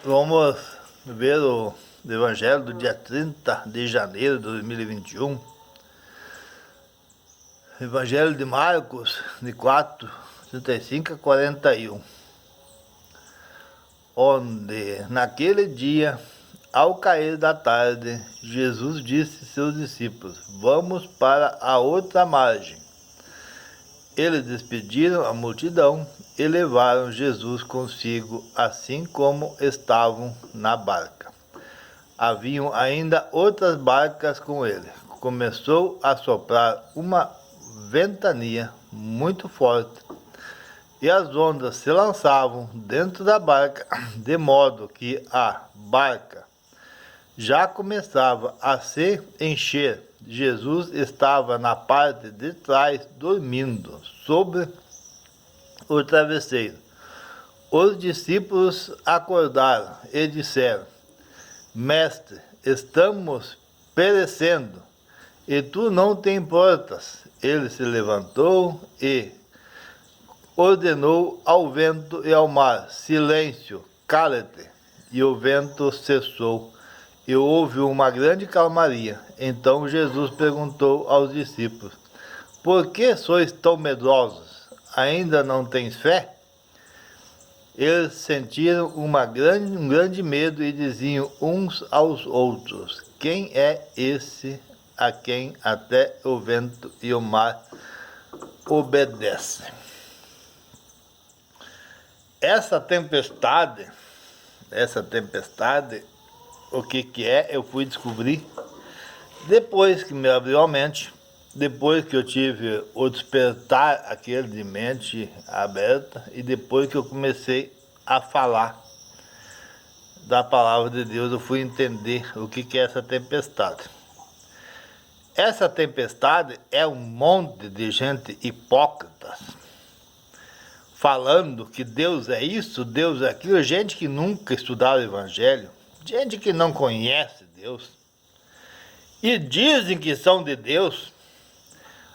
Vamos ver o Evangelho do dia 30 de janeiro de 2021. Evangelho de Marcos, de 4, 35 a 41. Onde, naquele dia, ao cair da tarde, Jesus disse a seus discípulos: Vamos para a outra margem. Eles despediram a multidão e levaram Jesus consigo, assim como estavam na barca. Haviam ainda outras barcas com ele. Começou a soprar uma ventania muito forte, e as ondas se lançavam dentro da barca, de modo que a barca já começava a se encher. Jesus estava na parte de trás, dormindo, sobre o travesseiro. Os discípulos acordaram e disseram: Mestre, estamos perecendo, e tu não te importas. Ele se levantou e ordenou ao vento e ao mar: Silêncio, cala-te. E o vento cessou, e houve uma grande calmaria. Então Jesus perguntou aos discípulos: Por que sois tão medrosos? Ainda não tens fé? Eles sentiram um grande medo e diziam uns aos outros: Quem é esse a quem até o vento e o mar obedecem? Essa tempestade, o que é, eu fui descobrir depois que me abriu a mente, depois que eu tive o despertar aquele de mente aberta e depois que eu comecei a falar da palavra de Deus, eu fui entender o que é essa tempestade. Essa tempestade é um monte de gente hipócrita, falando que Deus é isso, Deus é aquilo, gente que nunca estudaram o Evangelho, gente que não conhece Deus, e dizem que são de Deus,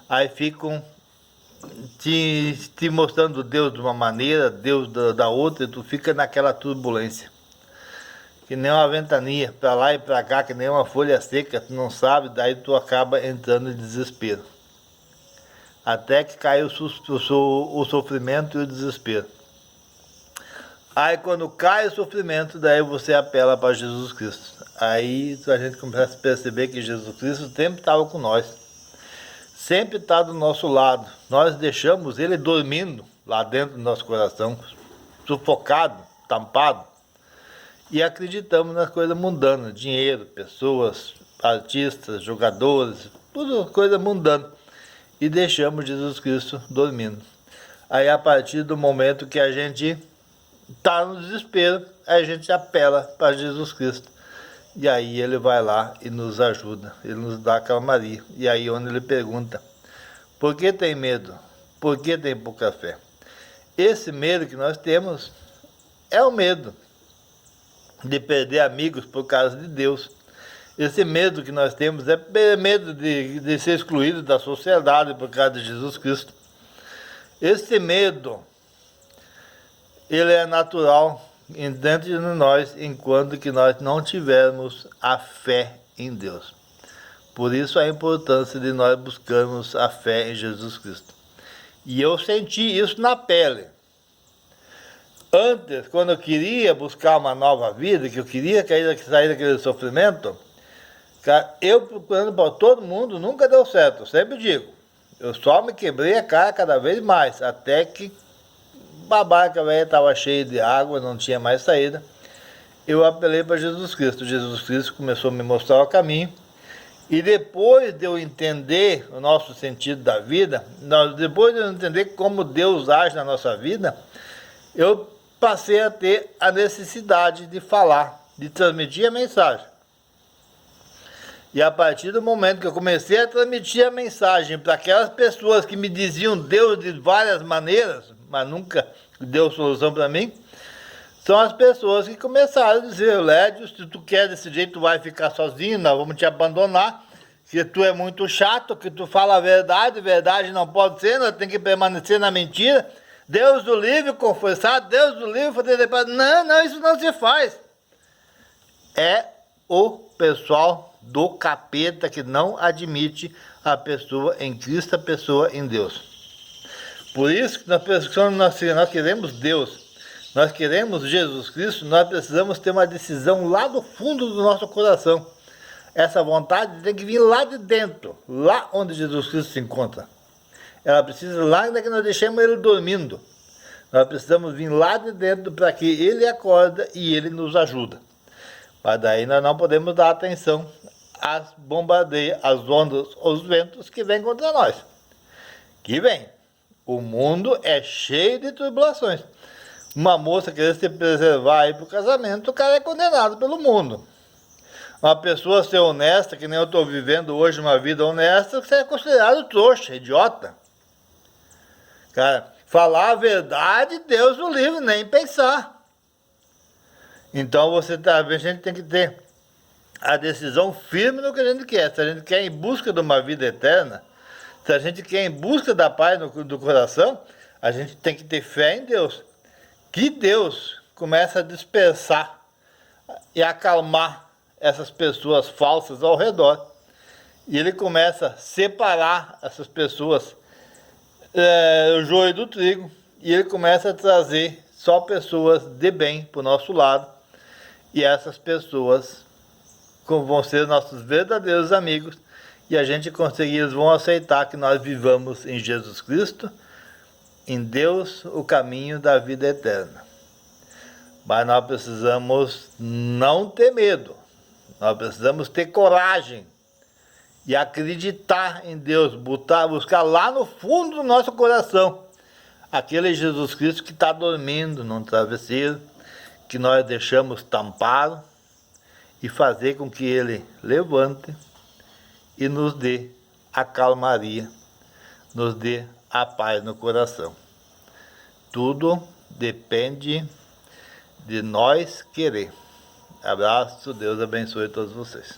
aí ficam te mostrando Deus de uma maneira, Deus da outra, e tu fica naquela turbulência. Que nem uma ventania, para lá e para cá, que nem uma folha seca, tu não sabe, daí tu acaba entrando em desespero. Até que cai o sofrimento e o desespero. Aí quando cai o sofrimento, daí você apela para Jesus Cristo. Aí a gente começa a perceber que Jesus Cristo sempre estava com nós. Sempre está do nosso lado. Nós deixamos ele dormindo lá dentro do nosso coração, sufocado, tampado, e acreditamos nas coisas mundanas, dinheiro, pessoas, artistas, jogadores, tudo coisa mundana, e deixamos Jesus Cristo dormindo. Aí a partir do momento que a gente está no desespero, a gente apela para Jesus Cristo. E aí ele vai lá e nos ajuda, ele nos dá calmaria. E aí onde ele pergunta: por que tem medo? Por que tem pouca fé? Esse medo que nós temos é o medo de perder amigos por causa de Deus. Esse medo que nós temos é medo de ser excluído da sociedade por causa de Jesus Cristo. Esse medo, ele é natural dentro de nós, enquanto que nós não tivermos a fé em Deus. Por isso a importância de nós buscarmos a fé em Jesus Cristo. E eu senti isso na pele. Antes, quando eu queria buscar uma nova vida, que eu queria sair daquele sofrimento, cara, eu procurando para todo mundo, nunca deu certo, eu sempre digo. Eu só me quebrei a cara cada vez mais, até que a barca velha estava cheia de água, não tinha mais saída. Eu apelei para Jesus Cristo. Jesus Cristo começou a me mostrar o caminho. E depois de eu entender o nosso sentido da vida, depois de eu entender como Deus age na nossa vida, eu passei a ter a necessidade de falar, de transmitir a mensagem. E a partir do momento que eu comecei a transmitir a mensagem para aquelas pessoas que me diziam Deus de várias maneiras, mas nunca deu solução para mim, são as pessoas que começaram a dizer: Lédio, se tu quer desse jeito, tu vai ficar sozinho, nós vamos te abandonar, que tu é muito chato, que tu fala a verdade, verdade não pode ser, nós temos que permanecer na mentira. Deus do livre confessar, Deus do livre fazer depois. Não, isso não se faz. é o pessoal do capeta que não admite a pessoa em Cristo, a pessoa em Deus. Por isso que nós queremos Deus, nós queremos Jesus Cristo, nós precisamos ter uma decisão lá do fundo do nosso coração. Essa vontade tem que vir lá de dentro, lá onde Jesus Cristo se encontra. Ela precisa lá ainda que nós deixemos ele dormindo. Nós precisamos vir lá de dentro para que ele acorda e ele nos ajuda. Mas daí nós não podemos dar atenção às bombardeias, às ondas, aos ventos que vêm contra nós. Que vem. O mundo é cheio de tribulações. Uma moça querendo se preservar aí para o casamento, o cara é condenado pelo mundo. Uma pessoa ser honesta, que nem eu estou vivendo hoje uma vida honesta, você é considerado trouxa, idiota. Cara, falar a verdade, Deus o livre, nem pensar. Então a gente tem que ter a decisão firme no que a gente quer. Se a gente quer ir em busca de uma vida eterna, se a gente quer ir em busca da paz do coração, a gente tem que ter fé em Deus. Que Deus começa a dispersar e acalmar essas pessoas falsas ao redor. E ele começa a separar essas pessoas, o joio do trigo, e ele começa a trazer só pessoas de bem para o nosso lado. E essas pessoas vão ser nossos verdadeiros amigos, e a gente conseguir, eles vão aceitar que nós vivamos em Jesus Cristo, em Deus, o caminho da vida eterna. Mas nós precisamos não ter medo, nós precisamos ter coragem e acreditar em Deus, buscar lá no fundo do nosso coração aquele Jesus Cristo que está dormindo num travesseiro, que nós deixamos tampado, e fazer com que ele levante e nos dê a calmaria, nos dê a paz no coração. Tudo depende de nós querer. Abraço, Deus abençoe todos vocês.